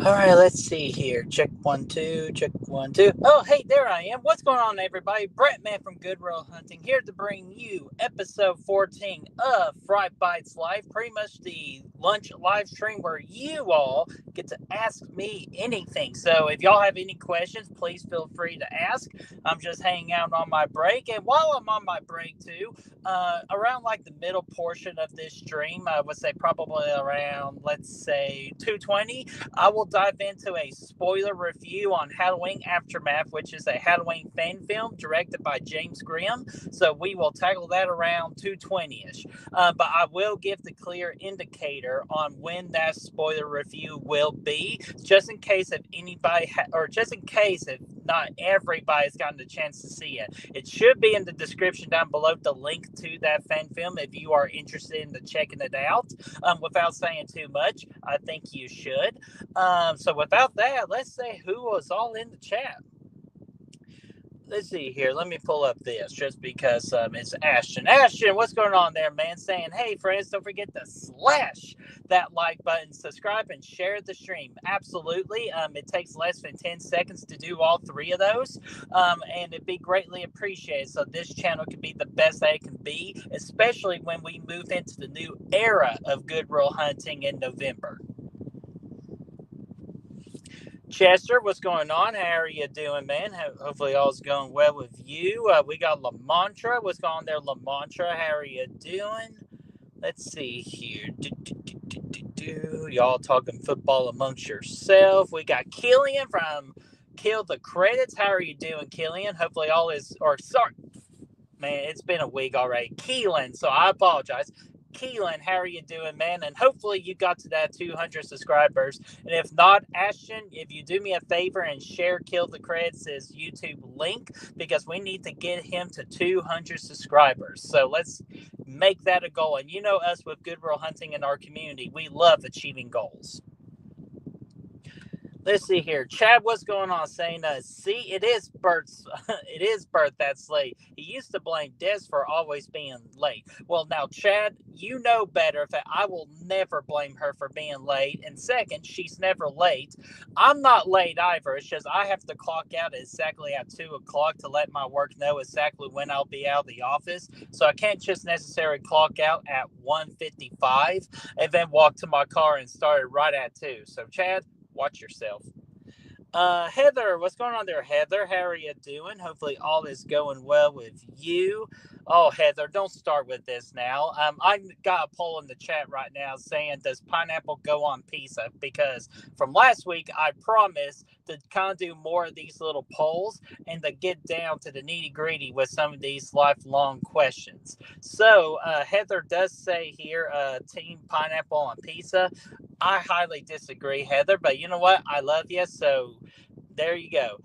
All right, let's see here. Check 1 2, check 1 2. Oh, hey, there I am. What's going on, everybody? BrettMan from Goodwill Hunting here to bring you episode 14 of Fright Bites Live. Pretty much the lunch live stream where you all get to ask me anything. So if y'all have any questions, please feel free to ask. I'm just hanging out on my break, and while I'm on my break too, around like the middle portion of this stream, I would say probably around, let's say, 2:20. I will dive into a spoiler review on Halloween Aftermath, which is a Halloween fan film directed by James Grimm. So we will tackle that around 2:20ish. But I will give the clear indicator on when that spoiler review will be, just in case if anybody, or just in case if not everybody's gotten the chance to see it. It should be in the description down below, the link to that fan film if you are interested in checking it out. Without saying too much, I think you should. So without that, let's say who was all in the chat. Let's see here. Let me pull up this just because it's Ashton. Ashton, what's going on there, man? Saying, hey, friends, don't forget to slash that like button, subscribe, and share the stream. Absolutely. It takes less than 10 seconds to do all three of those, and it'd be greatly appreciated. So this channel can be the best that it can be, especially when we move into the new era of Goodwill Hunting in November. Chester, what's going on? How are you doing, man? Hopefully all's going well with you. We got Lamantra. What's going on there, Lamantra? How are you doing? Let's see here. Y'all talking football amongst yourself. We got Killian from Kill the Credits. How are you doing, Killian? Hopefully all is, or sorry, man, it's been a week already. Keelan, so I apologize. Keelan, how are you doing, man? And hopefully you got to that 200 subscribers. And if not, Ashton, if you do me a favor and share Kill the Creds' YouTube link, because we need to get him to 200 subscribers. So let's make that a goal. And you know us with Goodwill Hunting in our community, we love achieving goals. Let's see here. Chad, what's going on? Saying, see, it is Bert's, it is Bert that's late. He used to blame Des for always being late. Well, now, Chad, you know better that I will never blame her for being late. And second, she's never late. I'm not late either. It's just I have to clock out exactly at 2 o'clock to let my work know exactly when I'll be out of the office. So I can't just necessarily clock out at 1:55 and then walk to my car and start it right at 2. So, Chad, watch yourself. Heather, what's going on there, Heather? How are you doing? Hopefully all is going well with you. Oh, Heather, don't start with this now. I got a poll in the chat right now saying, does pineapple go on pizza? Because from last week, I promised to kind of do more of these little polls and to get down to the nitty gritty with some of these lifelong questions. So Heather does say here, team pineapple on pizza. I highly disagree, Heather, but you know what? I love you, so there you go.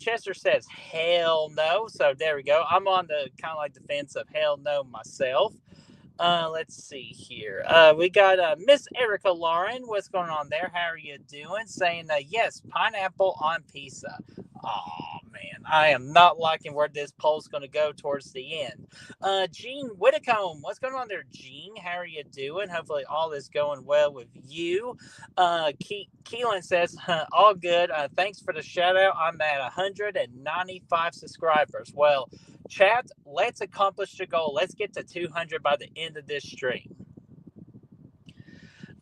Chester says, hell no. So there we go. I'm on the kind of like the fence of hell no myself. Let's see here. We got Miss Erica Lauren. What's going on there? How are you doing? Saying, yes, pineapple on pizza. Oh, man. I am not liking where this poll's going to go towards the end. Gene Whitcomb. What's going on there, Gene? How are you doing? Hopefully all is going well with you. Keelan says, all good. Thanks for the shout out. I'm at 195 subscribers. Well, chat, let's accomplish the goal. Let's get to 200 by the end of this stream.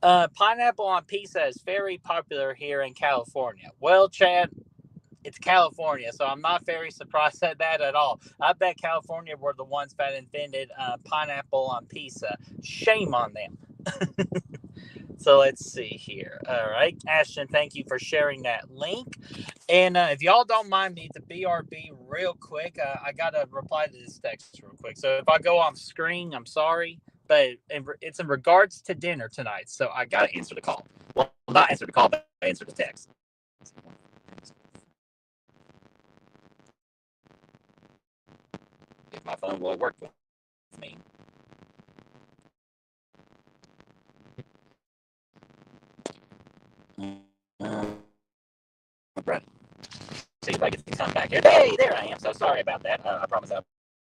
Pineapple on pizza is very popular here in California. Well, chat, it's California, so I'm not very surprised at that at all. I bet California were the ones that invented pineapple on pizza. Shame on them. So let's see here. All right, Ashton, thank you for sharing that link. And if y'all don't mind me, the BRB real quick, I got to reply to this text real quick. So if I go off screen, I'm sorry, but it's in regards to dinner tonight. So I got to answer the call. Well, not answer the call, but answer the text. If my phone will work with me. Brett. See if I get to come back here. Hey, there I am. So sorry about that. I promise I'll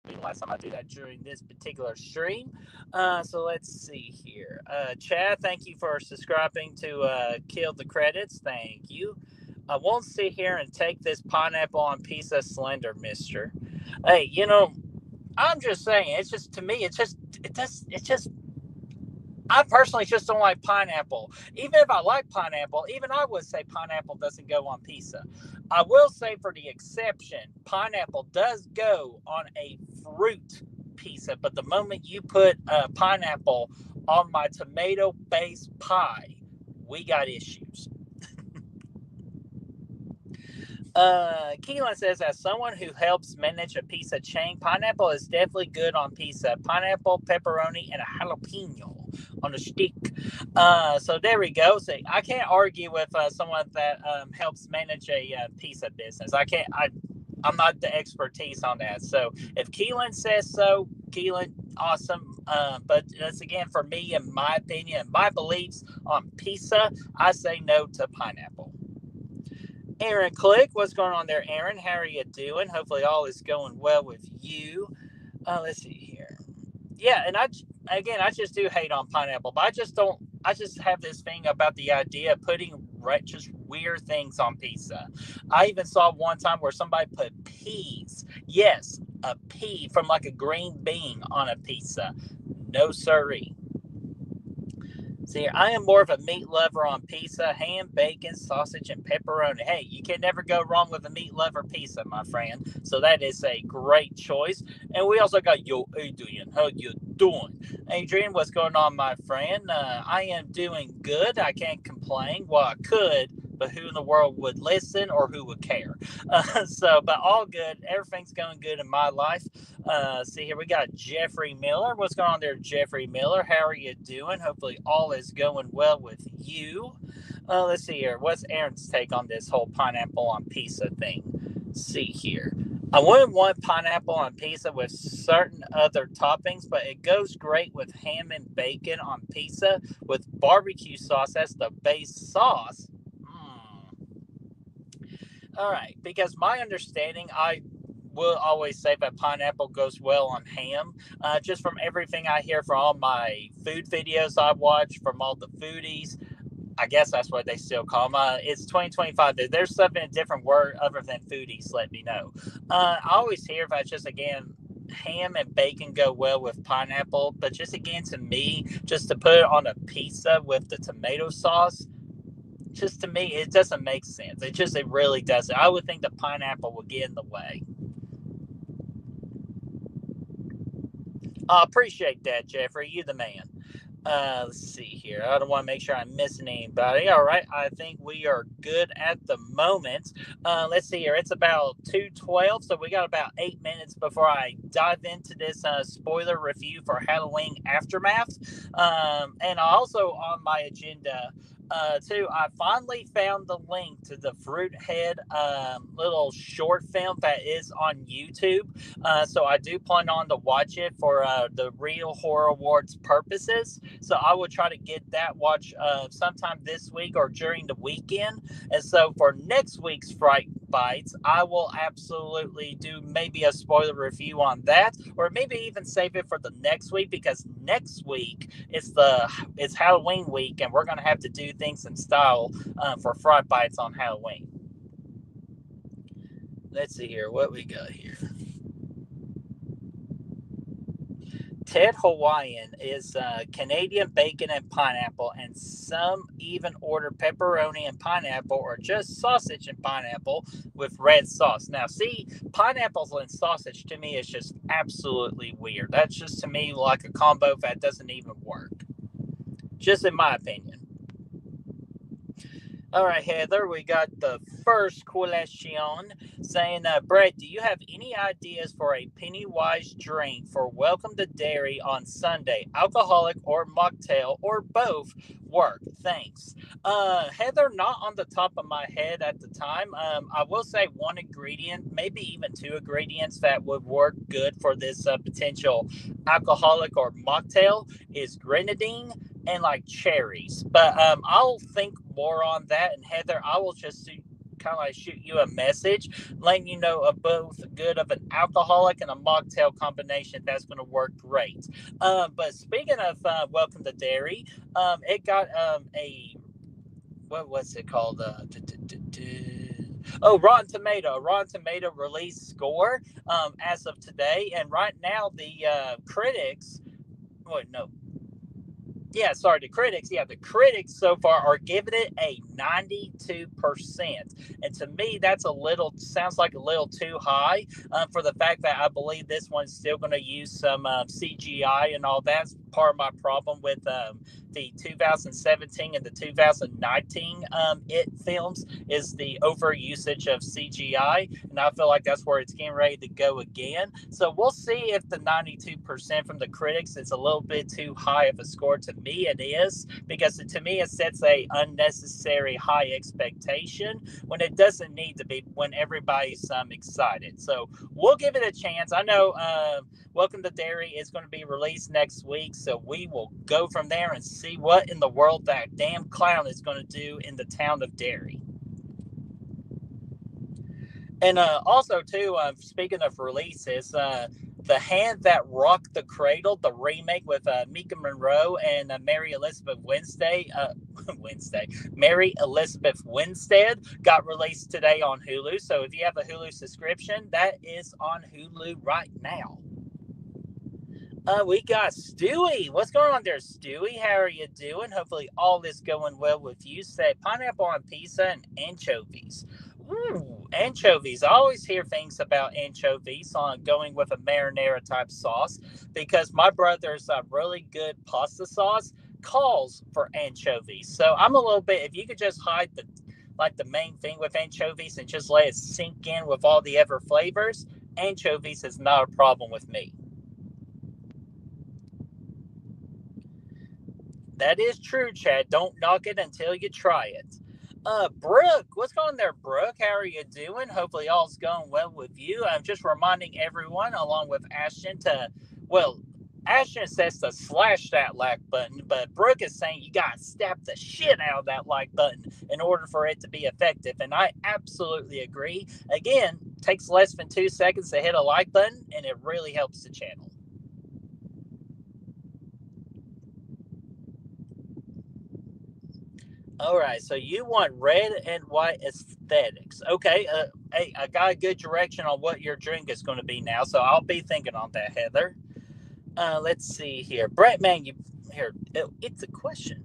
be the last time I do that during this particular stream. So let's see here. Chad, thank you for subscribing to Kill the Credits. Thank you. I won't sit here and take this pineapple on pizza slender, mister. Hey, I'm just saying, it's just, to me, it's just, I personally just don't like pineapple. Even if I like pineapple, even I would say pineapple doesn't go on pizza. I will say, for the exception, pineapple does go on a fruit pizza, but the moment you put pineapple on my tomato-based pie, we got issues. Keelan says, as someone who helps manage a pizza chain, pineapple is definitely good on pizza. Pineapple, pepperoni, and a jalapeno on a stick. So there we go. So I can't argue with someone that helps manage a pizza business. I'm not the expertise on that. So if Keelan says so, Keelan, awesome. But that's, again, for me, in my opinion, my beliefs on pizza, I say no to pineapple. Aaron Click, what's going on there, Aaron? How are you doing? Hopefully all is going well with you. Let's see here. Yeah, and I just do hate on pineapple, but I just have this thing about the idea of putting just weird things on pizza. I even saw one time where somebody put peas. Yes, a pea from like a green bean on a pizza. No siree. See, I am more of a meat lover on pizza: ham, bacon, sausage, and pepperoni. Hey, you can never go wrong with a meat lover pizza, my friend. So that is a great choice. And we also got, yo, Adrian, how you doing? Adrian, what's going on, my friend? I am doing good. I can't complain. Well, I could, but who in the world would listen or who would care? But all good. Everything's going good in my life. See here, we got Jeffrey Miller. What's going on there, Jeffrey Miller? How are you doing? Hopefully all is going well with you. Let's see here. What's Aaron's take on this whole pineapple on pizza thing? Let's see here. I wouldn't want pineapple on pizza with certain other toppings, but it goes great with ham and bacon on pizza with barbecue sauce as the base sauce. All right, because my understanding, I will always say that pineapple goes well on ham. Just from everything I hear from all my food videos I watch, from all the foodies, I guess that's what they still call them. It's 2025. There's something, a different word other than foodies, let me know. I always hear that, just, again, ham and bacon go well with pineapple, but just, again, to me, just to put it on a pizza with the tomato sauce, just, to me, it doesn't make sense. It really doesn't. I would think the pineapple would get in the way. I appreciate that, Jeffrey. You the man. Let's see here. I don't want to make sure I'm missing anybody. All right. I think we are good at the moment. Let's see here. It's about 2:12, so we got about 8 minutes before I dive into this spoiler review for Halloween Aftermath. And also on my agenda, too, I finally found the link to the Fruithead little short film that is on YouTube. So I do plan on to watch it for the Real Horror Awards purposes. So I will try to get that watch sometime this week or during the weekend. And so for next week's Fright Bites, I will absolutely do maybe a spoiler review on that, or maybe even save it for the next week, because next week it's Halloween week, and we're going to have to do things in style for Fright Bites on Halloween. Let's see here what we got here. Ted Hawaiian is Canadian bacon and pineapple, and some even order pepperoni and pineapple, or just sausage and pineapple with red sauce. Now, see, pineapples and sausage to me is just absolutely weird. That's just, to me, like a combo that doesn't even work, just in my opinion. All right, Heather, we got the first question saying, Brett, do you have any ideas for a Pennywise drink for Welcome to Dairy on Sunday? Alcoholic or mocktail or both work? Thanks. Heather, not on the top of my head at the time. I will say one ingredient, maybe even two ingredients that would work good for this potential alcoholic or mocktail is grenadine and like cherries. But I'll think more on that. And Heather, I will just kind of like shoot you a message, letting you know of both good of an alcoholic and a mocktail combination. That's going to work great. But speaking of Welcome to Dairy, it got a what was it called? Oh, Rotten Tomato release score as of today, and right now the critics. Wait, no, yeah, sorry, the critics. Yeah, the critics so far are giving it a 92%, and to me, that's sounds like a little too high for the fact that I believe this one's still going to use some CGI and all. That's part of my problem with the 2017 and the 2019 It films is the over usage of CGI, and I feel like that's where it's getting ready to go again. So we'll see if the 92% from the critics is a little bit too high of a score. To me, it is, because to me it sets a unnecessary high expectation when it doesn't need to be, when everybody's excited. So we'll give it a chance. I know Welcome to Dairy is going to be released next week, so we will go from there and see what in the world that damn clown is going to do in the town of Derry. And also, too, speaking of releases, The Hand That Rocked the Cradle, the remake with Mika Monroe and Mary Elizabeth Mary Elizabeth Winstead, got released today on Hulu. So if you have a Hulu subscription, that is on Hulu right now. We got Stewie. What's going on there, Stewie? How are you doing? Hopefully all is going well with you. Say pineapple on pizza and anchovies. Ooh, anchovies. I always hear things about anchovies on going with a marinara type sauce, because my brother's really good pasta sauce calls for anchovies. So I'm a little bit, if you could just hide the main thing with anchovies and just let it sink in with all the other flavors, anchovies is not a problem with me. That is true, Chad. Don't knock it until you try it. Brooke, what's going on there, Brooke? How are you doing? Hopefully all's going well with you. I'm just reminding everyone, along with Ashton, Ashton says to slash that like button, but Brooke is saying you gotta stab the shit out of that like button in order for it to be effective. And I absolutely agree. Again, takes less than 2 seconds to hit a like button, and it really helps the channel. All right, so you want red and white aesthetics. Okay, hey, I got a good direction on what your drink is going to be now, so I'll be thinking on that, Heather. Let's see here. BrettMan, it's a question.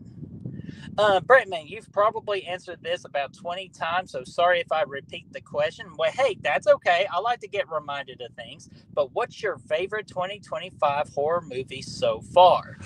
BrettMan, you've probably answered this about 20 times, so sorry if I repeat the question. Well, hey, that's okay. I like to get reminded of things. But what's your favorite 2025 horror movie so far?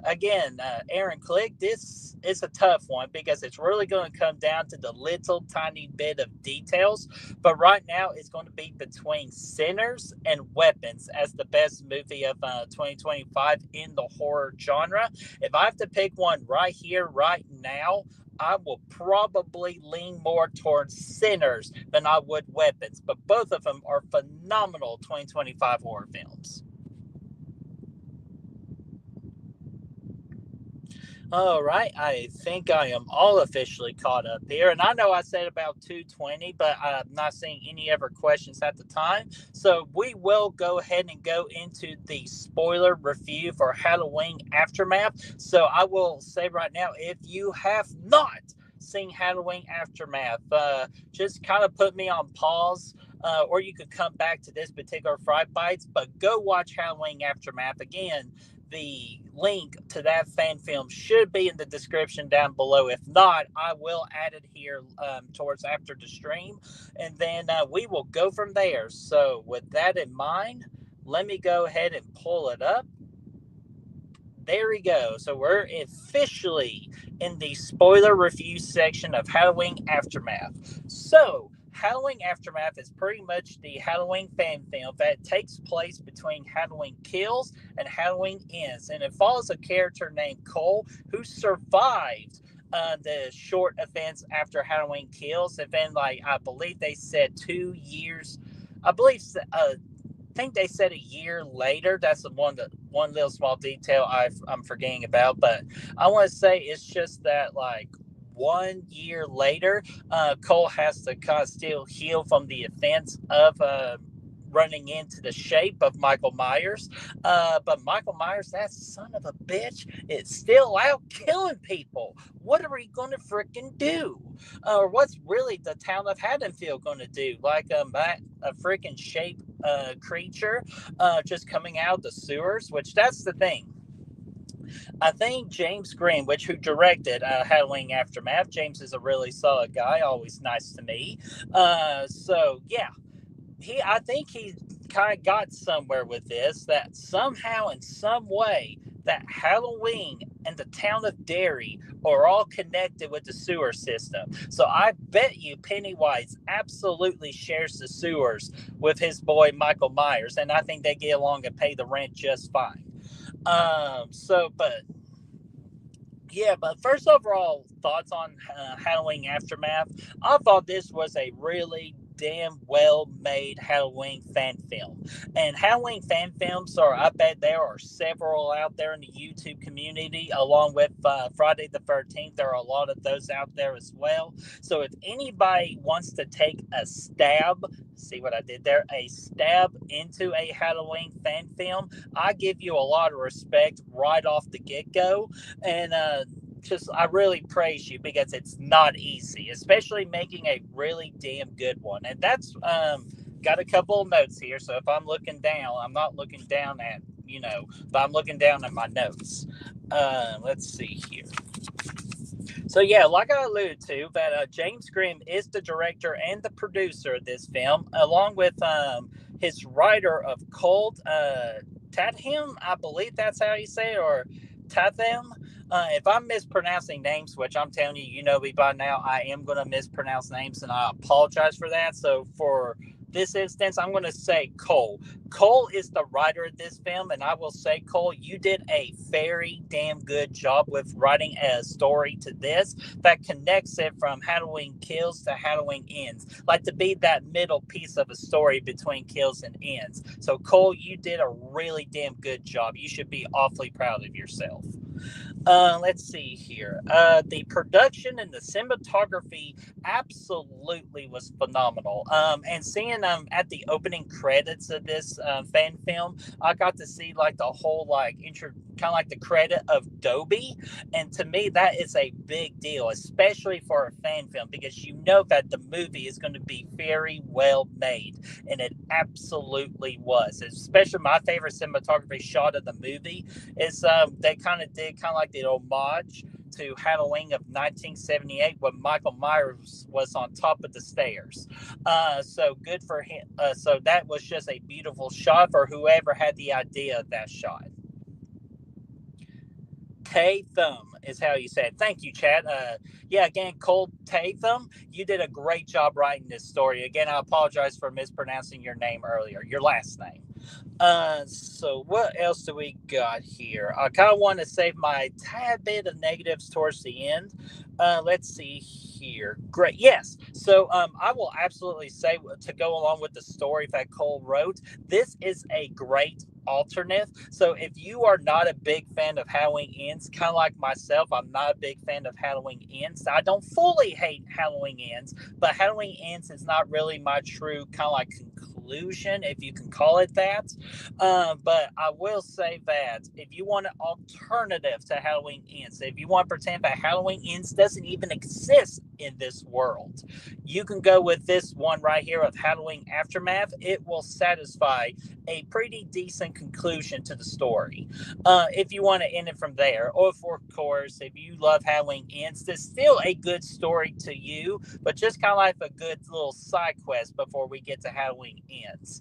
Again, Aaron Click, this is a tough one because it's really going to come down to the little tiny bit of details. But right now, it's going to be between Sinners and Weapons as the best movie of 2025 in the horror genre. If I have to pick one right here, right now, I will probably lean more towards Sinners than I would Weapons, but both of them are phenomenal 2025 horror films. All right, I think I am all officially caught up here. And I know I said about 220, but I'm not seeing any other questions at the time. So we will go ahead and go into the spoiler review for Halloween Aftermath. So I will say right now, if you have not seen Halloween Aftermath, just kind of put me on pause. Or you could come back to this particular Fright Bites, but go watch Halloween Aftermath. Again, the link to that fan film should be in the description down below. If not, I will add it here towards after the stream, and then we will go from there. So with that in mind, let me go ahead and pull it up. There we go. So we're officially in the spoiler review section of Halloween Aftermath. So Halloween Aftermath is pretty much the Halloween fan film that takes place between Halloween Kills and Halloween Ends. And it follows a character named Cole who survived the short events after Halloween Kills. And then, I believe they said 2 years. I think they said a year later. That's the one little small detail I'm forgetting about. But I want to say it's just that, 1 year later, Cole has to kind of still heal from the offense of running into the shape of Michael Myers. But Michael Myers, that son of a bitch, is still out killing people. What are we going to freaking do? Or what's really the town of Haddonfield going to do? Like a freaking shape creature just coming out of the sewers? Which that's the thing. I think James Green, which who directed Halloween Aftermath, James is a really solid guy, always nice to me. So yeah, I think he kind of got somewhere with this, that somehow in some way that Halloween and the town of Derry are all connected with the sewer system. So I bet you Pennywise absolutely shares the sewers with his boy Michael Myers, and I think they get along and pay the rent just fine. But yeah, but first overall thoughts on Halloween Aftermath. I thought this was a really damn well made Halloween fan film. And Halloween fan films are, I bet there are several out there in the YouTube community, along with Friday the 13th. There are a lot of those out there as well. So if anybody wants to take a stab, see what I did there, a stab into a Halloween fan film, I give you a lot of respect right off the get go. And just I really praise you because it's not easy, especially making a really damn good one. And that's got a couple of notes here. So if I'm looking down, I'm not looking down at but I'm looking down at my notes. Let's see here. So yeah, like I alluded to, that James Grimm is the director and the producer of this film, along with his writer of Cold Tatham, I believe that's how you say it, or Tatham. If I'm mispronouncing names, which I'm telling you, you know me by now, I am going to mispronounce names, and I apologize for that. So for this instance, I'm going to say Cole. Cole is the writer of this film, and I will say, Cole, you did a very damn good job with writing a story to this that connects it from Halloween Kills to Halloween Ends, like to be that middle piece of a story between kills and ends. So, Cole, you did a really damn good job. You should be awfully proud of yourself. Let's see here. The production and the cinematography absolutely was phenomenal. And seeing at the opening credits of this fan film, I got to see like the whole like intro, kind of like the credit of Dobie, and to me that is a big deal, especially for a fan film, because you know that the movie is going to be very well made, and it absolutely was. Especially my favorite cinematography shot of the movie is they kind of did kind of like the homage to Halloween of 1978 when Michael Myers was on top of the stairs. So good for him. So that was just a beautiful shot for whoever had the idea of that shot. Tatham is how you say it. Thank you, Chad. Yeah, again, Cole Tatham, you did a great job writing this story. Again, I apologize for mispronouncing your name earlier, your last name. So what else do we got here? I kind of want to save my tad bit of negatives towards the end. Let's see here. Great. Yes. So I will absolutely say, to go along with the story that Cole wrote, this is a great alternate. So if you are not a big fan of Halloween Ends, kind of like myself, I'm not a big fan of Halloween Ends. I don't fully hate Halloween Ends, but Halloween Ends is not really my true kind of like conclusion, if you can call it that. But I will say that if you want an alternative to Halloween Ends, if you want to pretend that Halloween Ends doesn't even exist in this world, you can go with this one right here of Halloween Aftermath. It will satisfy a pretty decent conclusion to the story. If you want to end it from there, or of course, if you love Halloween Ends, it's still a good story to you, but just kind of like a good little side quest before we get to Halloween Ends.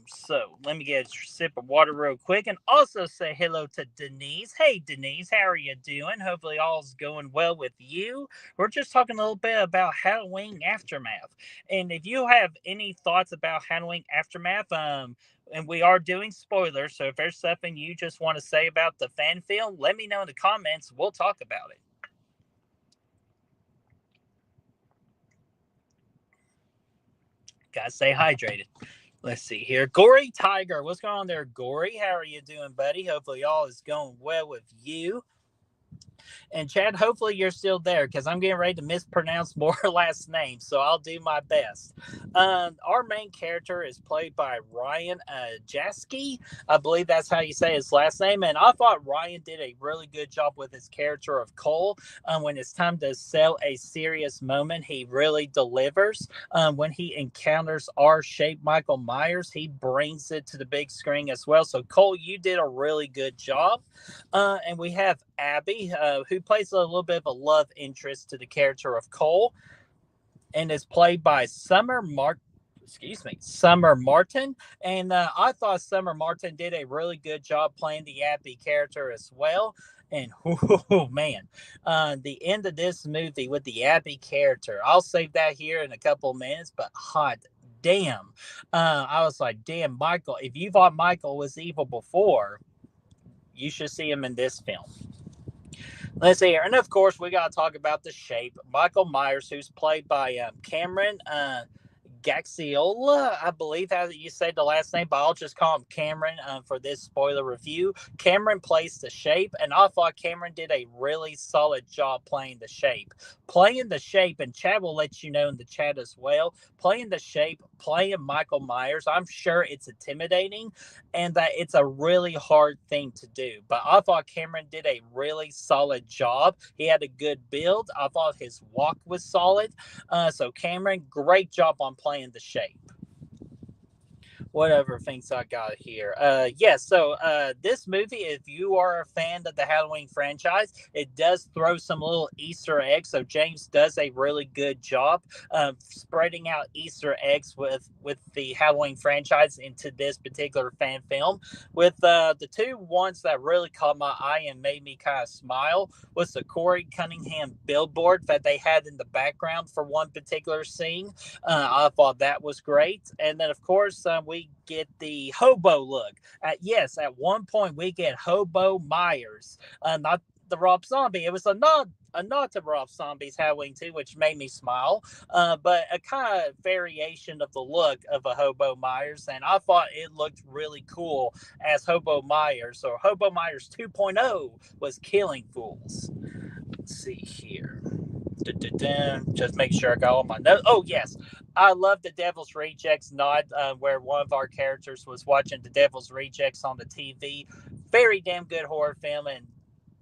So let me get a sip of water real quick, and also say hello to Denise. Hey, Denise, how are you doing? Hopefully, all's going well with you. We're just talking a little bit about Halloween Aftermath, and if you have any thoughts about Halloween Aftermath, and we are doing spoilers, so if there's something you just want to say about the fan film, let me know in the comments. We'll talk about it. Gotta stay hydrated. Let's see here. Gory Tiger. What's going on there, Gory? How are you doing, buddy? Hopefully all is going well with you. And Chad, hopefully you're still there because I'm getting ready to mispronounce more last names, so I'll do my best. Our main character is played by Ryan Jasky. I believe that's how you say his last name. And I thought Ryan did a really good job with his character of Cole. When it's time to sell a serious moment, he really delivers. When he encounters R-shaped Michael Myers, he brings it to the big screen as well. So Cole, you did a really good job. And we have Abby, who plays a little bit of a love interest to the character of Cole, and is played by Summer Martin. And I thought Summer Martin did a really good job playing the Abby character as well. And oh man, the end of this movie with the Abby character, I'll save that here in a couple of minutes. But hot damn, I was like, damn, Michael, if you thought Michael was evil before, you should see him in this film. Let's see here. And of course, we got to talk about the shape. Michael Myers, who's played by Cameron Gaxiola, I believe how you say the last name, but I'll just call him Cameron for this spoiler review. Cameron plays the shape, and I thought Cameron did a really solid job playing the shape. Playing the shape, and Chad will let you know in the chat as well, playing the shape, playing Michael Myers, I'm sure it's intimidating and that it's a really hard thing to do. But I thought Cameron did a really solid job. He had a good build. I thought his walk was solid. So Cameron, great job on playing the shape. Whatever things I got here. So this movie, if you are a fan of the Halloween franchise, it does throw some little Easter eggs. So James does a really good job spreading out Easter eggs with the Halloween franchise into this particular fan film. With the two ones that really caught my eye and made me kind of smile was the Corey Cunningham billboard that they had in the background for one particular scene. I thought that was great. And then, of course, we get the hobo look. At one point we get Hobo Myers, not the Rob Zombie. It was a nod to Rob Zombie's Halloween 2, which made me smile, but a kind of variation of the look of a Hobo Myers, and I thought it looked really cool as Hobo Myers, or Hobo Myers 2.0 was killing fools. Let's see here. Just make sure I got all my notes. Oh, yes. I love the Devil's Rejects nod, where one of our characters was watching the Devil's Rejects on the TV. Very damn good horror film. And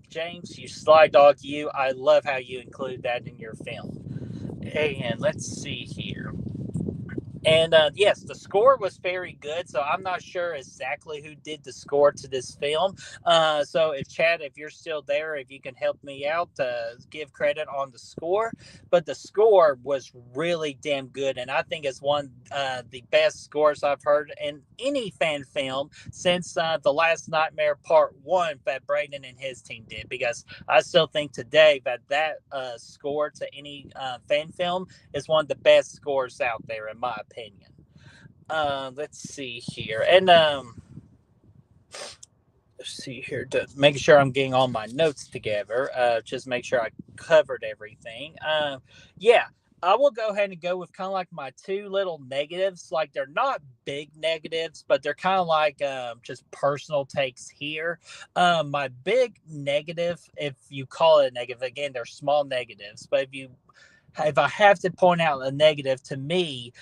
James, you sly dog, you. I love how you include that in your film. And let's see here. And yes, the score was very good. So I'm not sure exactly who did the score to this film. So if Chad, if you're still there, if you can help me out, give credit on the score. But the score was really damn good, and I think it's one the best scores I've heard in any fan film since the Last Nightmare Part 1 that Braden and his team did. Because I still think today that score to any fan film is one of the best scores out there, in my opinion. Let's see here. And let's see here to make sure I'm getting all my notes together. Just make sure I covered everything. Yeah, I will go ahead and go with kind of like my two little negatives. Like, they're not big negatives, but they're kind of like just personal takes here. My big negative, if you call it a negative, again, they're small negatives, but if I have to point out a negative, to me,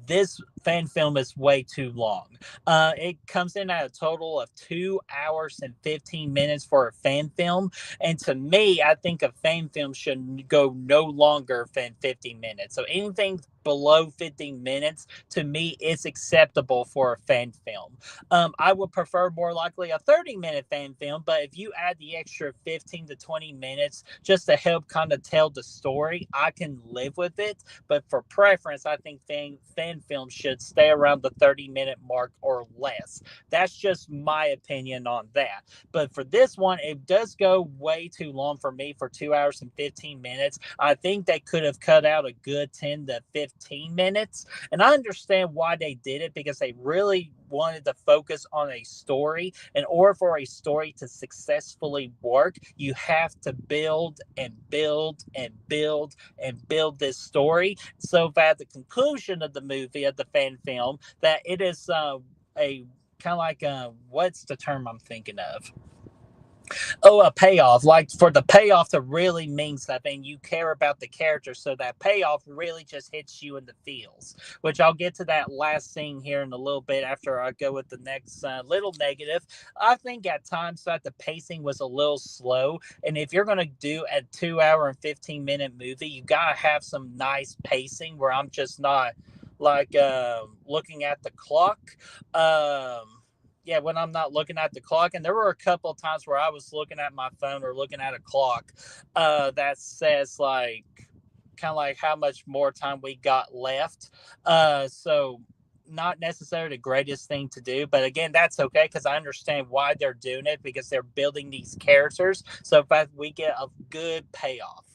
this fan film is way too long. It comes in at a total of 2 hours and 15 minutes for a fan film. And to me, I think a fan film should go no longer than 50 minutes. So anything below 15 minutes, to me, is acceptable for a fan film. I would prefer more likely a 30-minute fan film, but if you add the extra 15 to 20 minutes just to help kind of tell the story, I can live with it. But for preference, I think fan films should stay around the 30-minute mark or less. That's just my opinion on that. But for this one, it does go way too long for me for 2 hours and 15 minutes. I think they could have cut out a good 10 to 15 minutes. And I understand why they did it, because they really wanted to focus on a story. In order for a story to successfully work, you have to build and build and build and build this story, so that the conclusion of the movie, of the fan film, that it is a kind of like what's the term I'm thinking of? Oh, a payoff. Like for the payoff to really mean something, you care about the character, so that payoff really just hits you in the feels. Which I'll get to that last scene here in a little bit after I go with the next little negative. I think at times that the pacing was a little slow, and if you're gonna do a 2 hour and 15 minute movie, you gotta have some nice pacing where I'm just not like looking at the clock. Yeah, when I'm not looking at the clock. And there were a couple of times where I was looking at my phone or looking at a clock that says like kind of like how much more time we got left. So not necessarily the greatest thing to do, but again, that's okay because I understand why they're doing it because they're building these characters. So if we get a good payoff.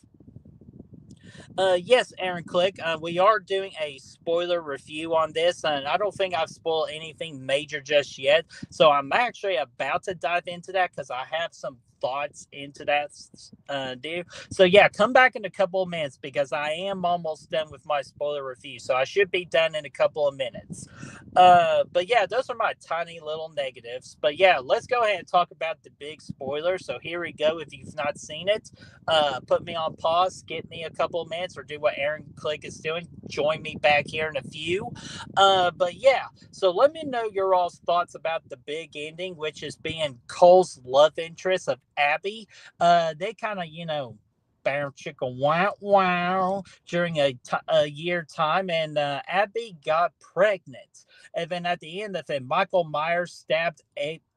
Yes, Aaron Click. We are doing a spoiler review on this, and I don't think I've spoiled anything major just yet. So I'm actually about to dive into that because I have some thoughts into that. Do so. Yeah, come back in a couple of minutes because I am almost done with my spoiler review. So I should be done in a couple of minutes. But yeah, those are my tiny little negatives. But yeah, let's go ahead and talk about the big spoiler. So here we go. If you've not seen it, put me on pause, skip me a couple of minutes, or do what Aaron Click is doing. Join me back here in a few. But yeah, so let me know your all's thoughts about the big ending, which is being Cole's love interest of Abby. They kind of, bow chicka wow wow during a year time, and Abby got pregnant. And then at the end of it, Michael Myers stabbed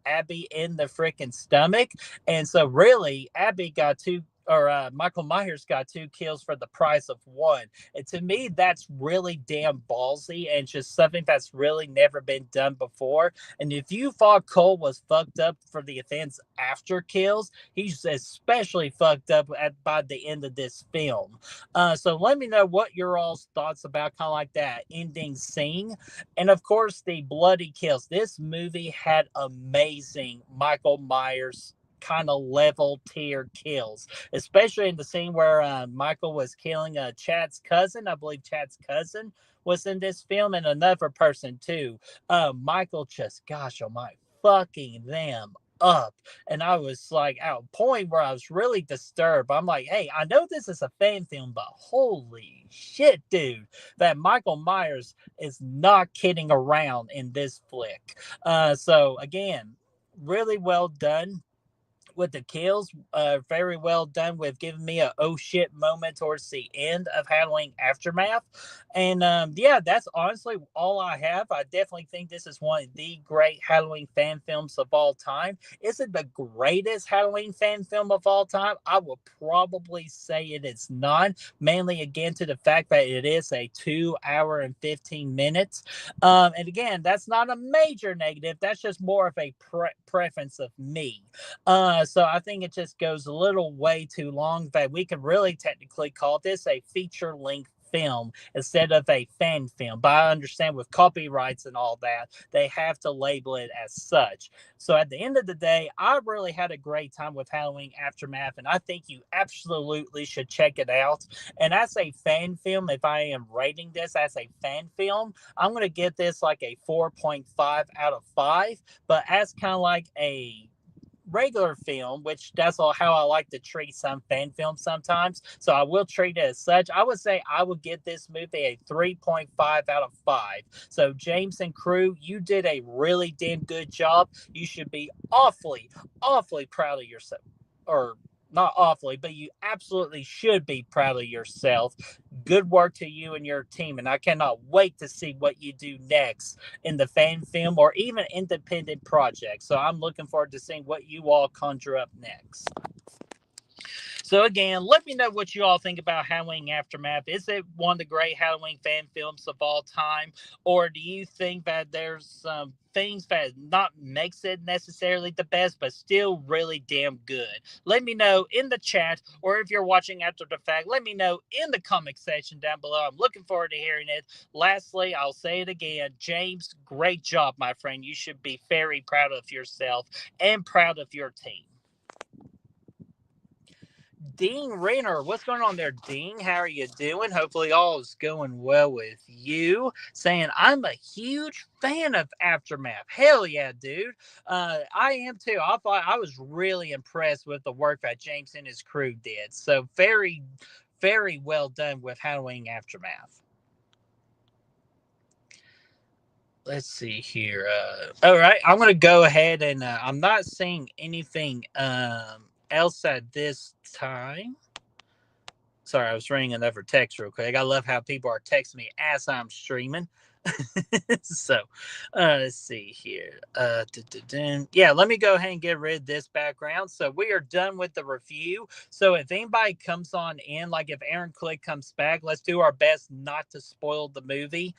Abby in the freaking stomach. And so, really, Abby got two, or Michael Myers got two kills for the price of one. And to me, that's really damn ballsy and just something that's really never been done before. And if you thought Cole was fucked up for the offense after kills, he's especially fucked up by the end of this film. So let me know what your all's thoughts about kind of like that ending scene. And of course, the bloody kills. This movie had amazing Michael Myers kind of level tier kills, especially in the scene where Michael was killing Chad's cousin. I believe Chad's cousin was in this film, and another person too. Michael just, gosh, oh my, fucking them up. And I was like at a point where I was really disturbed. I'm like, hey, I know this is a fan film, but holy shit, dude, that Michael Myers is not kidding around in this flick. So again, really well done with the kills. Very well done with giving me a oh shit moment towards the end of Halloween Aftermath. And yeah, that's honestly all I have. I definitely think this is one of the great Halloween fan films of all time. Is it the greatest Halloween fan film of all time? I would probably say it is not, mainly again to the fact that it is a 2 hour and 15 minutes. And again, that's not a major negative. That's just more of a preference of me. So I think it just goes a little way too long that we could really technically call this a feature length film instead of a fan film. But I understand with copyrights and all that, they have to label it as such. So at the end of the day, I really had a great time with Halloween Aftermath, and I think you absolutely should check it out. And as a fan film, if I am rating this as a fan film, I'm going to give this like a 4.5 out of 5. But as kind of like a regular film, which that's all how I like to treat some fan films sometimes. So I will treat it as such. I would say I would give this movie a 3.5 out of 5. So James and crew, you did a really damn good job. You should be awfully, awfully proud of yourself. Or not awfully, but you absolutely should be proud of yourself. Good work to you and your team, and I cannot wait to see what you do next in the fan film or even independent projects. So I'm looking forward to seeing what you all conjure up next. So again, let me know what you all think about Halloween Aftermath. Is it one of the great Halloween fan films of all time, or do you think that there's some things that not makes it necessarily the best, but still really damn good? Let me know in the chat, or if you're watching after the fact, let me know in the comment section down below. I'm looking forward to hearing it. Lastly, I'll say it again, James, great job, my friend. You should be very proud of yourself and proud of your team. Dean Renner, what's going on there, Dean? How are you doing? Hopefully, all is going well with you. Saying, I'm a huge fan of Aftermath. Hell yeah, dude. I am too. I thought I was really impressed with the work that James and his crew did. So, very, very well done with Halloween Aftermath. Let's see here. All right, I'm gonna go ahead and I'm not seeing anything else at this time. Sorry, I was reading another text real quick. I love how people are texting me as I'm streaming. So, let's see here. Yeah, let me go ahead and get rid of this background. So we are done with the review. So if anybody comes on in, like if Aaron Click comes back, let's do our best not to spoil the movie,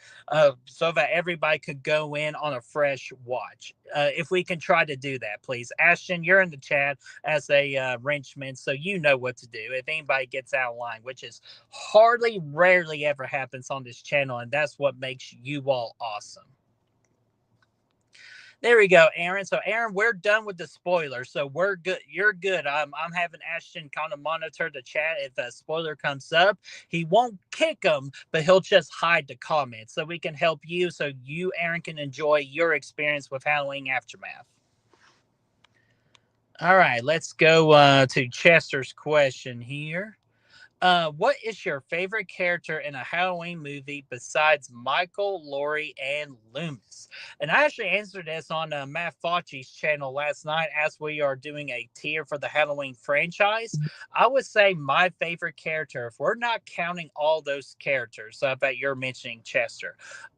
so that everybody could go in on a fresh watch. If we can try to do that, please. Ashton, you're in the chat as a wrenchman, so you know what to do if anybody gets out of line, which is hardly, rarely ever happens on this channel, and that's what makes you all awesome. There we go, Aaron. So, Aaron, we're done with the spoiler, so we're good. You're good. I'm having Ashton kind of monitor the chat. If a spoiler comes up, he won't kick them, but he'll just hide the comments so we can help you, so you, Aaron, can enjoy your experience with Halloween Aftermath. All right, let's go to Chester's question here. What is your favorite character in a Halloween movie besides Michael, Laurie, and Loomis? And I actually answered this on Matt Fauci's channel last night as we are doing a tier for the Halloween franchise. I would say my favorite character, if we're not counting all those characters that you're mentioning, Chester,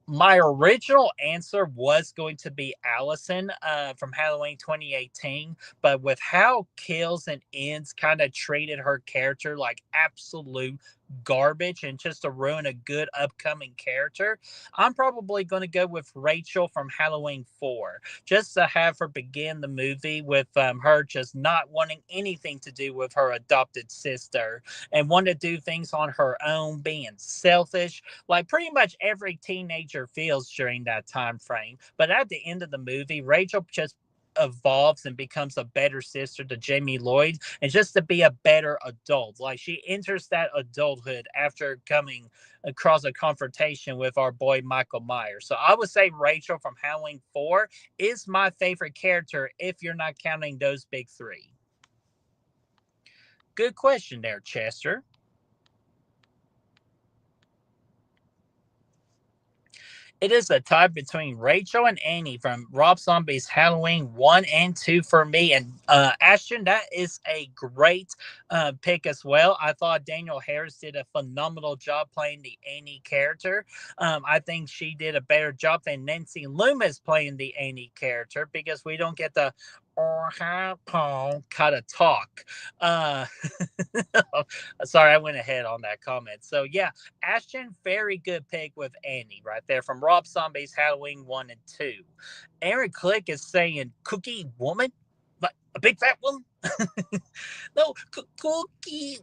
my original answer was going to be Allison from Halloween 2018, but with how Kills and Ends kind of treated her character like absolute garbage and just to ruin a good upcoming character, I'm probably going to go with Rachel from Halloween 4, just to have her begin the movie with her just not wanting anything to do with her adopted sister and want to do things on her own, being selfish, like pretty much every teenager feels during that time frame. But at the end of the movie, Rachel just evolves and becomes a better sister to Jamie Lloyd, and just to be a better adult. Like she enters that adulthood after coming across a confrontation with our boy Michael Myers. So I would say Rachel from Halloween 4 is my favorite character if you're not counting those big three. Good question there, Chester. It is a tie between Rachel and Annie from Rob Zombie's Halloween 1 and 2 for me. And Ashton, that is a great pick as well. I thought Danielle Harris did a phenomenal job playing the Annie character. I think she did a better job than Nancy Loomis playing the Annie character, because we don't get the or how Paul kind of talk. Uh, sorry, I went ahead on that comment. So yeah, Ashton, very good pick with Annie right there from Rob Zombie's Halloween 1 and 2. Aaron Click is saying Cookie Woman, like a big fat woman. No, Cookie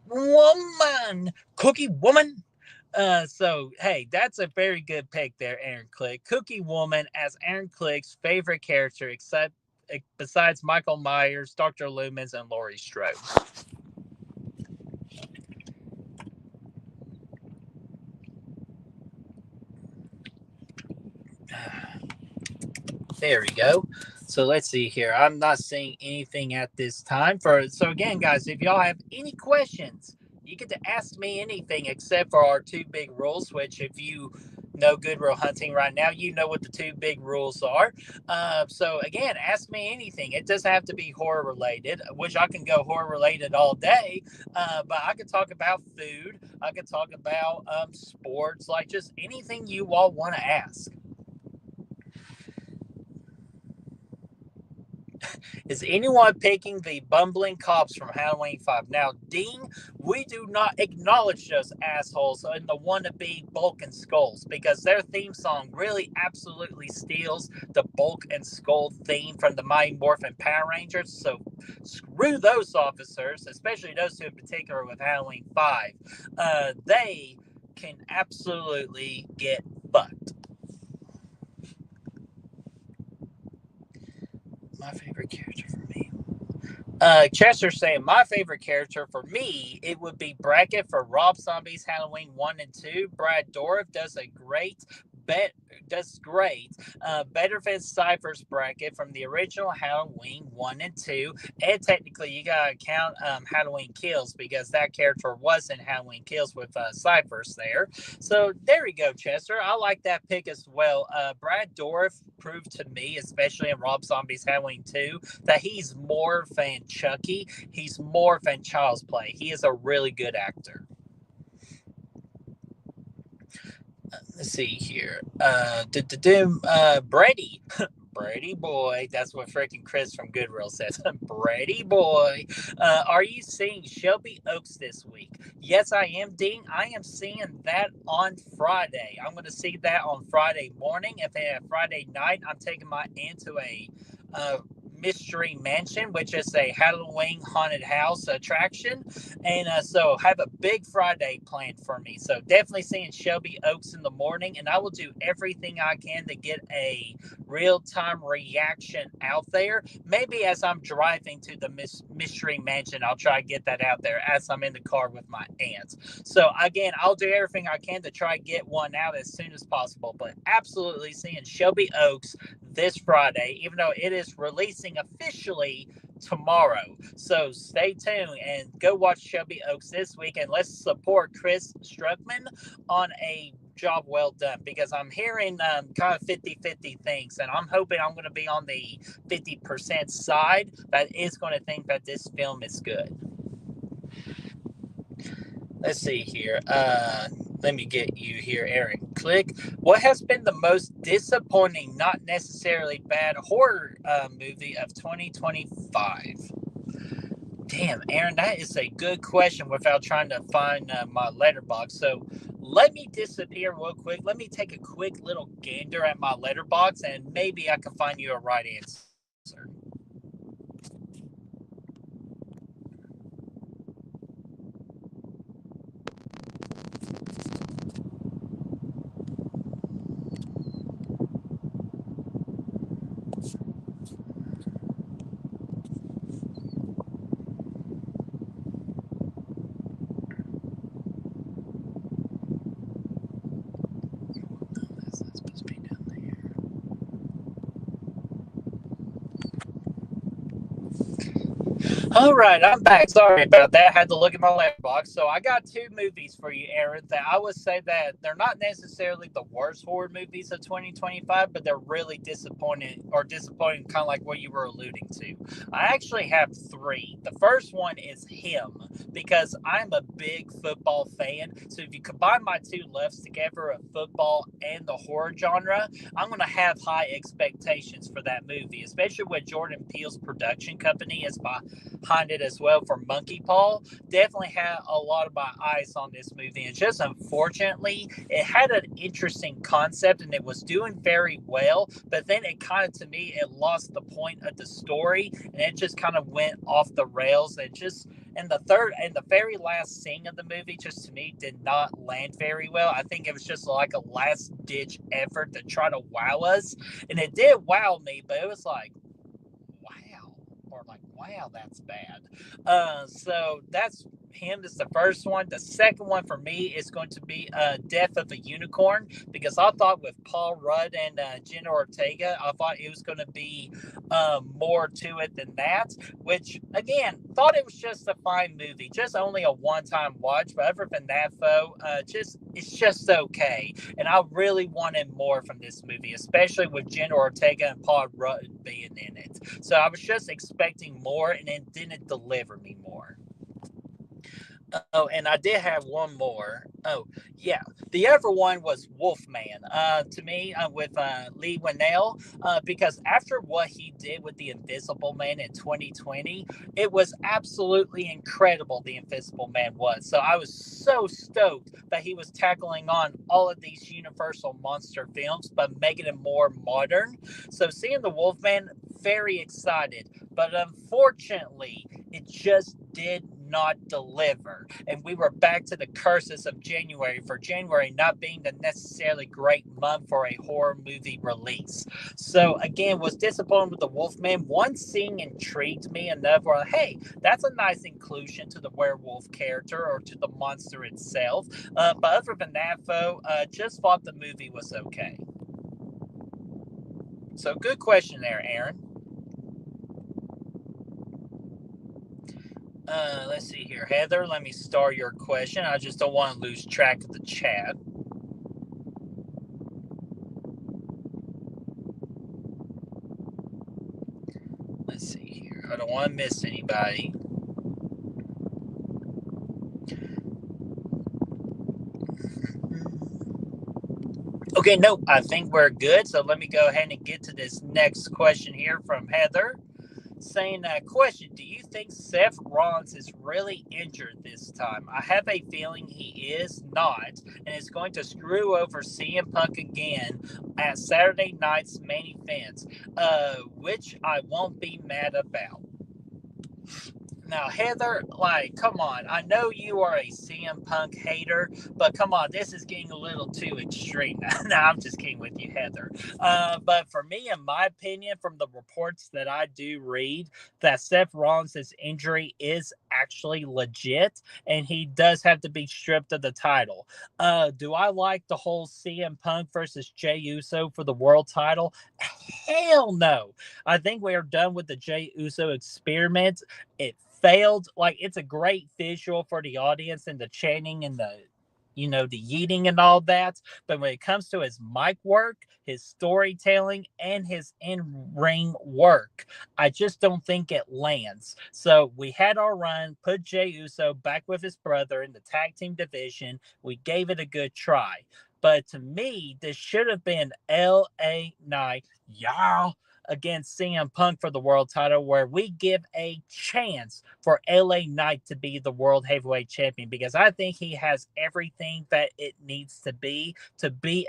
Woman, Cookie Woman. So hey, that's a very good pick there, Aaron Click. Cookie Woman as Aaron Click's favorite character, except besides Michael Myers, Dr. Loomis, and Laurie Strode. There we go. So let's see here. I'm not seeing anything at this time. So again, guys, if y'all have any questions, you get to ask me anything except for our two big rules, which if you know Goodwill Hunting right now, you know what the two big rules are. So again, ask me anything. It doesn't have to be horror related, which I can go horror related all day. But I could talk about food. I could talk about sports, like just anything you all want to ask. Is anyone picking the bumbling cops from Halloween 5? Now, Dean, we do not acknowledge those assholes in the wannabe Bulk and Skulls, because their theme song really absolutely steals the Bulk and Skull theme from the Mighty Morphin Power Rangers. So screw those officers, especially those two in particular with Halloween 5. They can absolutely get fucked. My favorite character for me. Chester saying my favorite character for me, it would be Brackett for Rob Zombie's Halloween 1 and 2. Brad Dourif bet does great. Better than Cypher's Brackett from the original Halloween 1 and 2. And technically, you gotta count Halloween Kills because that character was in Halloween Kills with Cypher's there. So there you go, Chester. I like that pick as well. Brad Dourif proved to me, especially in Rob Zombie's Halloween 2, that he's more than Chucky. He's more than Child's Play. He is a really good actor. Let's see here. Brady. Brady boy. That's what freaking Chris from Goodwill says. Brady boy. Are you seeing Shelby Oaks this week? Yes, I am, Dean. I am seeing that on Friday. I'm going to see that on Friday morning. If they have Friday night, I'm taking my aunt to a Mystery Mansion, which is a Halloween haunted house attraction. And so have a big Friday planned for me. So definitely seeing Shelby Oaks in the morning. And I will do everything I can to get a real-time reaction out there. Maybe as I'm driving to the Mystery Mansion, I'll try to get that out there as I'm in the car with my aunt. So again, I'll do everything I can to try to get one out as soon as possible. But absolutely seeing Shelby Oaks this Friday, even though it is releasing officially tomorrow. So stay tuned and go watch Shelby Oaks this week, and let's support Chris Struckman on a job well done, because I'm hearing kind of 50-50 things, and I'm hoping I'm going to be on the 50% side that is going to think that this film is good. Let's see here. Let me get you here, Aaron. Click. What has been the most disappointing, not necessarily bad horror movie of 2025? Damn, Aaron, that is a good question without trying to find my letterbox. So let me disappear real quick. Let me take a quick little gander at my letterbox, and maybe I can find you a right answer. All right, I'm back. Sorry about that. I had to look at my letterbox. So I got two movies for you, Aaron, that I would say that they're not necessarily the worst horror movies of 2025, but they're really disappointing, kind of like what you were alluding to. I actually have three. The first one is Him, because I'm a big football fan. So if you combine my two loves together of football and the horror genre, I'm going to have high expectations for that movie, especially with Jordan Peele's production company is behind it as well for Monkey Paw. Definitely had a lot of my eyes on this movie. And just unfortunately, it had an interesting concept and it was doing very well, but then it kind of, to me, it lost the point of the story and it just kind of went off the rails. And the very last scene of the movie, just to me, did not land very well. I think it was just like a last ditch effort to try to wow us, and it did wow me, but it was like, wow, or like, wow, that's bad. So that's Him is the first one. The second one for me is going to be Death of a Unicorn, because I thought with Paul Rudd and Jenna Ortega, I thought it was going to be more to it than that, which again, thought it was just a fine movie, just only a one-time watch, but other than that though, it's just okay. And I really wanted more from this movie, especially with Jenna Ortega and Paul Rudd being in it. So I was just expecting more and it didn't deliver me more. Oh, and I did have one more. Oh, yeah. The other one was Wolfman. To me, with Lee Winnell, because after what he did with The Invisible Man in 2020, it was absolutely incredible. The Invisible Man was. So I was so stoked that he was tackling on all of these Universal monster films, but making it more modern. So seeing the Wolfman, very excited. But unfortunately, it just did not deliver. And we were back to the curses of January, for January not being the necessarily great month for a horror movie release. So again, was disappointed with the Wolfman. One scene intrigued me enough where, hey, that's a nice inclusion to the werewolf character or to the monster itself. But other than that, just thought the movie was okay. So good question there, Aaron. Let's see here. Heather, let me start your question. I just don't want to lose track of the chat. Let's see here. I don't want to miss anybody. Okay, nope. I think we're good. So let me go ahead and get to this next question here from Heather. Saying question, do you think Seth Rollins is really injured this time? I have a feeling he is not, and is going to screw over CM Punk again at Saturday night's main event, which I won't be mad about. Now, Heather, like, come on. I know you are a CM Punk hater, but come on, this is getting a little too extreme. No, I'm just kidding with you, Heather. But for me, in my opinion, from the reports that I do read, that Seth Rollins' injury is actually legit, and he does have to be stripped of the title. Do I like the whole CM Punk versus Jey Uso for the world title? Hell no. I think we are done with the Jey Uso experiment. It failed. Like, it's a great visual for the audience and the chanting and the the yeeting and all that. But when it comes to his mic work, his storytelling, and his in-ring work, I just don't think it lands. So we had our run, put Jey Uso back with his brother in the tag team division. We gave it a good try. But to me, this should have been LA Knight, y'all, against CM Punk for the world title, where we give a chance for LA Knight to be the world heavyweight champion, because I think he has everything that it needs to be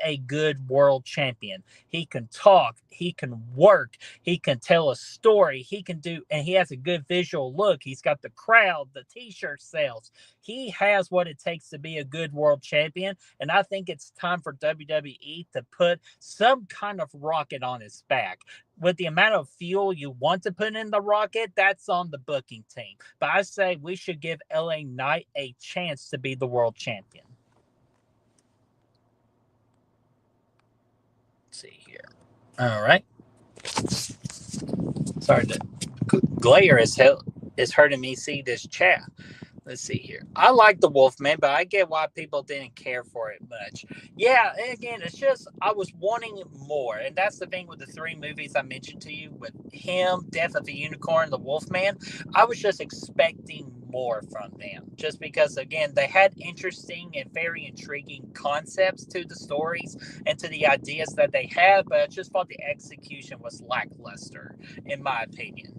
a good world champion. He can talk, he can work, he can tell a story, he can do, and he has a good visual look. He's got the crowd, the t-shirt sales. He has what it takes to be a good world champion, and I think it's time for WWE to put some kind of rocket on his back. With the amount of fuel you want to put in the rocket, that's on the booking team. But I say we should give LA Knight a chance to be the world champion. Let's see here. All right. Sorry, the glare is hurting me see this chat. Let's see here. I like the Wolfman, but I get why people didn't care for it much. Yeah, and again, it's just I was wanting more, and that's the thing with the three movies I mentioned to you with him, Death of the Unicorn, the Wolfman. I was just expecting more from them, just because again they had interesting and very intriguing concepts to the stories and to the ideas that they had, but I just thought the execution was lackluster, in my opinion.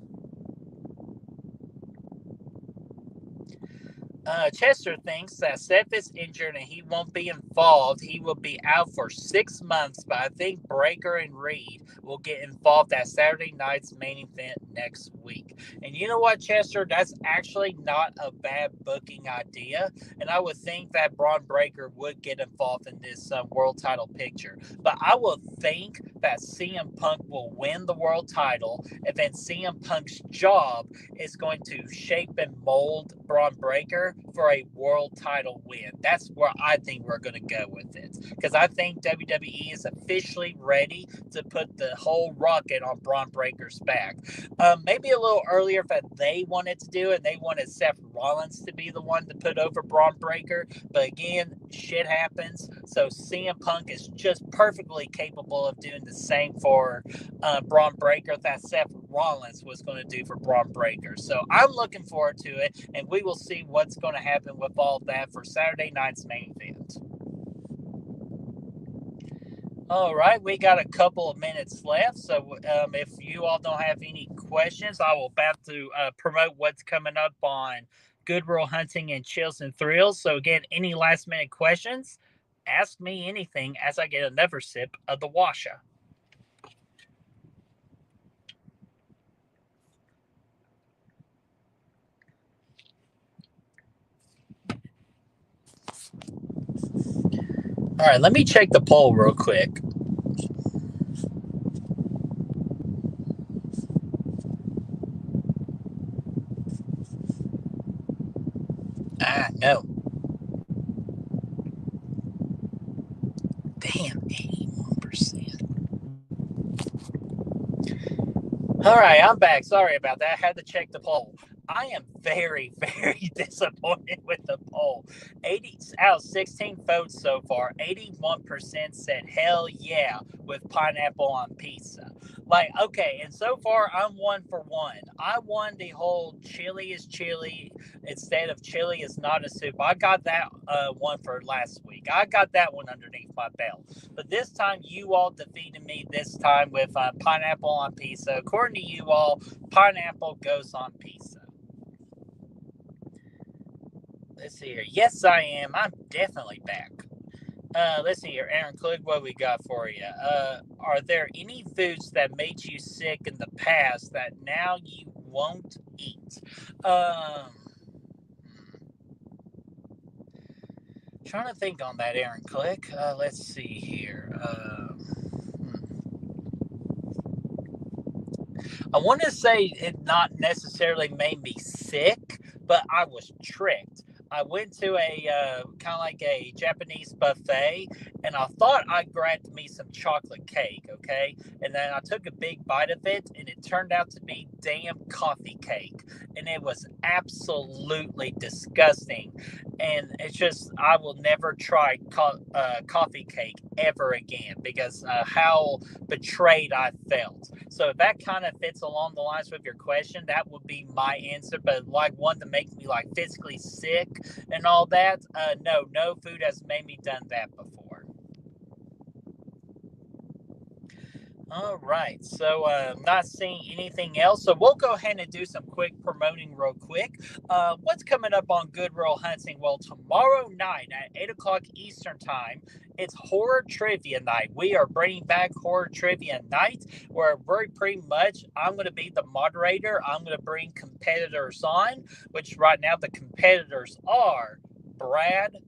Chester thinks that Seth is injured and he won't be involved. He will be out for 6 months, but I think Breaker and Reed will get involved at Saturday night's main event next week. And you know what, Chester? That's actually not a bad booking idea. And I would think that Braun Breaker would get involved in this world title picture. But I will think that CM Punk will win the world title, and then CM Punk's job is going to shape and mold Braun Breaker for a world title win. That's where I think we're going to go with it, because I think WWE is officially ready to put the whole rocket on Braun Breaker's back. Maybe a little earlier if they wanted to do it. They wanted Seth Rollins to be the one to put over Braun Breaker, but again, shit happens. So CM Punk is just perfectly capable of doing the same for Braun Breaker that Seth Rollins was going to do for Braun Breaker. So I'm looking forward to it, and we will see what's going to happen with all of that for Saturday night's main event. All right, we got a couple of minutes left, so if you all don't have any questions, I will about to promote what's coming up on Good Will Hunting and Chills and Thrills. So again, any last minute questions, ask me anything as I get another sip of the washa. All right, let me check the poll real quick. No. Damn, 81%. All right, I'm back. Sorry about that. I had to check the poll. I am very, very disappointed with the poll. 80 out of 16 votes so far, 81% said hell yeah with pineapple on pizza. Like, okay, and so far I'm 1 for 1. I won the whole chili is chili instead of chili is not a soup. I got that one for last week. I got that one underneath my belt. But this time you all defeated me this time with pineapple on pizza. According to you all, pineapple goes on pizza. Let's see here. Yes, I am. I'm definitely back. Let's see here, Aaron Klug, what we got for you? Are there any foods that made you sick in the past that now you won't eat? Trying to think on that, Aaron Click. Let's see here. I want to say it not necessarily made me sick, but I was tricked. I went to a kind of like a Japanese buffet, and I thought I grabbed me some chocolate cake, okay? And then I took a big bite of it, and it turned out to be damn coffee cake, and it was absolutely disgusting. And it's just I will never try coffee cake ever again because how betrayed I felt. So if that kind of fits along the lines with your question, that would be my answer. But like one to make me like physically sick and all that, no food has made me done that before. All right, so not seeing anything else, so we'll go ahead and do some quick promoting real quick. What's coming up on Good Girl Hunting? Well, tomorrow night at 8 o'clock Eastern Time, it's Horror Trivia Night. We are bringing back Horror Trivia Night, where very pretty much I'm going to be the moderator. I'm going to bring competitors on, which right now the competitors are Brad,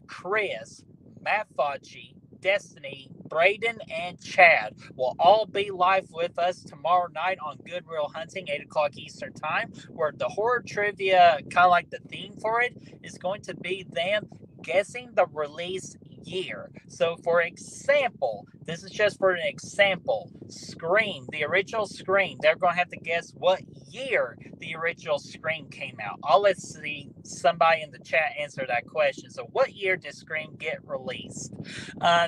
Chris, Matt Fauci, Destiny, Braden, and Chad will all be live with us tomorrow night on Good Real Hunting, 8 o'clock Eastern Time, where the horror trivia, kind of like the theme for it, is going to be them guessing the release year. So, for example, this is just for an example. Scream, the original Scream, they're going to have to guess what year the original Scream came out. I'll let see somebody in the chat answer that question. So, what year did Scream get released?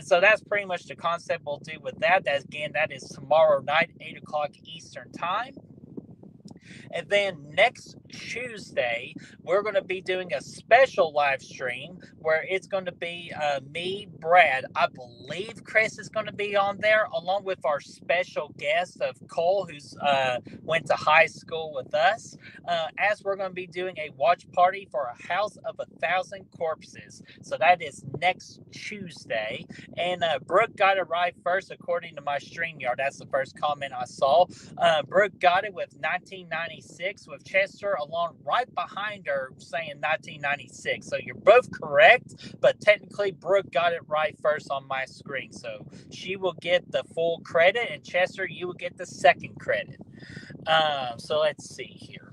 So that's pretty much the concept we'll do with that. That is tomorrow night, 8 o'clock Eastern Time. And then next Tuesday, we're going to be doing a special live stream where it's going to be me, Brad. I believe Chris is going to be on there, along with our special guest of Cole, who's went to high school with us, as we're going to be doing a watch party for a house of 1,000 corpses. So that is next Tuesday. And Brooke got it right first, according to my StreamYard. That's the first comment I saw. Brooke got it with 1996, with Chester along right behind her saying 1996. So you're both correct, but technically Brooke got it right first on my screen. So she will get the full credit, and Chester, you will get the second credit. So let's see here.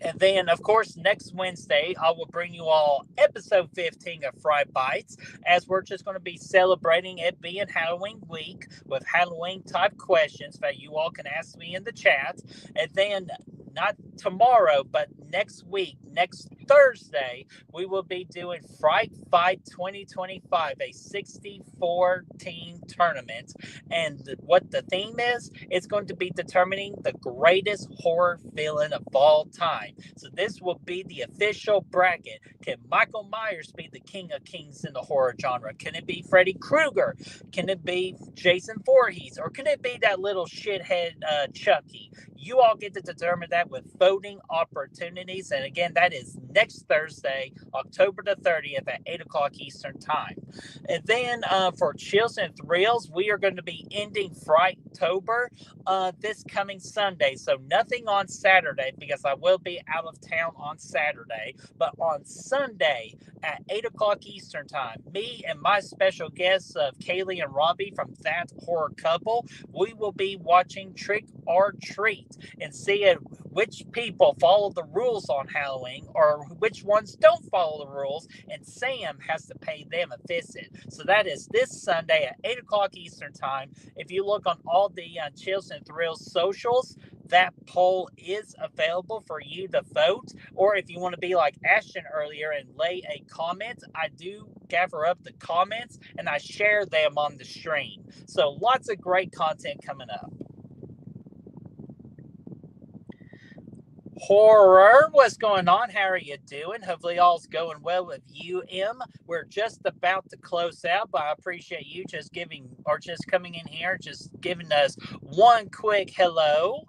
And then, of course, next Wednesday, I will bring you all episode 15 of Fright Bites, as we're just going to be celebrating it being Halloween week with Halloween type questions that you all can ask me in the chat. And then, not tomorrow, but next week, next Thursday, we will be doing Fright Fight 2025, a 64 team tournament. And what the theme is, it's going to be determining the greatest horror villain of all time. So this will be the official bracket. Can Michael Myers be the king of kings in the horror genre? Can it be Freddy Krueger? Can it be Jason Voorhees? Or can it be that little shithead Chucky? You all get to determine that with voting opportunities. And again, that is next Thursday, October the 30th at 8 o'clock Eastern Time. And then for Chills and Thrills, we are going to be ending Frighttober this coming Sunday. So nothing on Saturday because I will be out of town on Saturday. But on Sunday at 8 o'clock Eastern Time, me and my special guests of Kaylee and Robbie from That Horror Couple, we will be watching Trick or Treat and seeing which people follow the rules on Halloween or which ones don't follow the rules, and Sam has to pay them a visit. So that is this Sunday at 8 o'clock Eastern Time. If you look on all the Chills and Thrills socials, that poll is available for you to vote. Or if you want to be like Ashton earlier and lay a comment, I do gather up the comments and I share them on the stream. So lots of great content coming up. Horror, what's going on? How are you doing? Hopefully all's going well with you, Em. We're just about to close out, but I appreciate you just coming in here, just giving us one quick hello.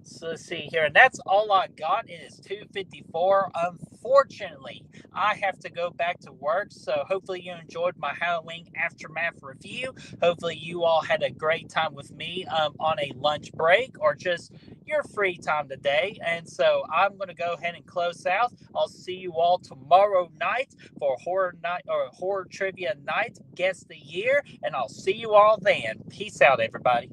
So let's see here, and that's all I got. It is 2:54. Unfortunately, I have to go back to work, so hopefully you enjoyed my Halloween Aftermath review. Hopefully you all had a great time with me on a lunch break or just your free time today. And so I'm going to go ahead and close out. I'll see you all tomorrow night for Horror Night or Horror Trivia Night, Guess the Year, and I'll see you all then. Peace out, everybody.